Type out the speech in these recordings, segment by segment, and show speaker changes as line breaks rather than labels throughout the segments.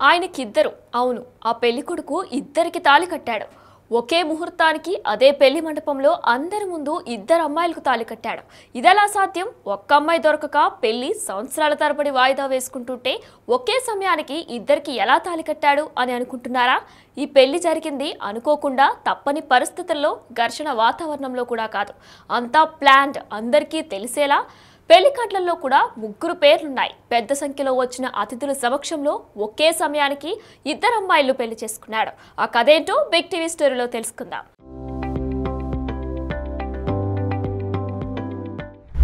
ఆయనకిద్దరు అవును ఆ పెళ్లి కొడుకు ఇద్దరికి తాళి కట్టాడు. ఒకే ముహూర్తానికి అదే పెళ్లి మండపంలో అందరి ముందు ఇద్దరు అమ్మాయిలకు తాళి కట్టాడు. ఇదెలా సాధ్యం? ఒక్క అమ్మాయి దొరకక పెళ్లి సంవత్సరాల తరబడి వాయిదా వేసుకుంటుంటే ఒకే సమయానికి ఇద్దరికి ఎలా తాళి కట్టాడు అని అనుకుంటున్నారా? ఈ పెళ్లి జరిగింది అనుకోకుండా తప్పని పరిస్థితుల్లో ఘర్షణ వాతావరణంలో కూడా కాదు. అంతా ప్లాన్డ్, అందరికీ తెలిసేలా. పెళ్లి కార్డులలో కూడా ముగ్గురు పేర్లున్నాయి. పెద్ద సంఖ్యలో వచ్చిన అతిథుల సమక్షంలో ఒకే సమయానికి ఇద్దరు అమ్మాయిలు పెళ్లి చేసుకున్నాడు. ఆ కథేంటో బిగ్ టీవీ స్టోరీలో తెలుసుకుందాం.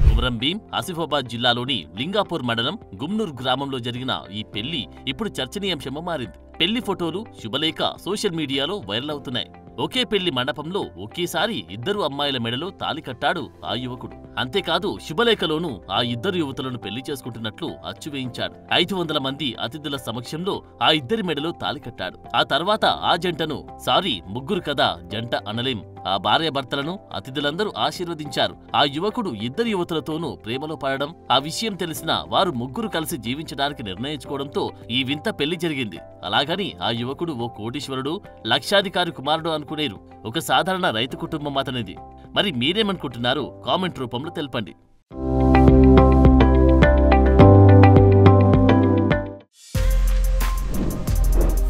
కుమరం భీం ఆసిఫాబాద్ జిల్లాలోని లింగాపూర్ మండలం గుమ్నూర్ గ్రామంలో జరిగిన ఈ పెళ్లి ఇప్పుడు చర్చనీయాంశంగా మారింది. పెళ్లి ఫోటోలు, శుభలేఖ సోషల్ మీడియాలో వైరల్ అవుతున్నాయి. ఒకే పెళ్లి మండపంలో ఒకేసారి ఇద్దరు అమ్మాయిల మెడలో తాళి కట్టాడు ఆ యువకుడు. అంతేకాదు శుభలేఖలోనూ ఆ ఇద్దరు యువతులను పెళ్లి చేసుకుంటున్నట్లు అచ్చు వేయించాడు. 500 మంది అతిథుల సమక్షంలో ఆ ఇద్దరి మెడలో తాళి కట్టాడు. ఆ తర్వాత ఆ జంటను, సారీ ముగ్గురు కదా జంట అనలేం, ఆ భార్యాభర్తలను అతిథులందరూ ఆశీర్వదించారు. ఆ యువకుడు ఇద్దరు యువతులతోనూ ప్రేమలో పడడం, ఆ విషయం తెలిసిన వారు ముగ్గురు కలిసి జీవించడానికి నిర్ణయించుకోవడంతో ఈ వింత పెళ్లి జరిగింది. అలాగని ఆ యువకుడు ఓ కోటీశ్వరుడు, లక్షాధికారి కుమారుడు అనుకునేరు. ఒక సాధారణ రైతు కుటుంబం అతనిది. మరి మీరేమనుకుంటున్నారు? కామెంట్ రూపంలో తెలపండి.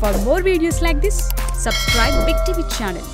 For more videos like this, subscribe Big TV channel.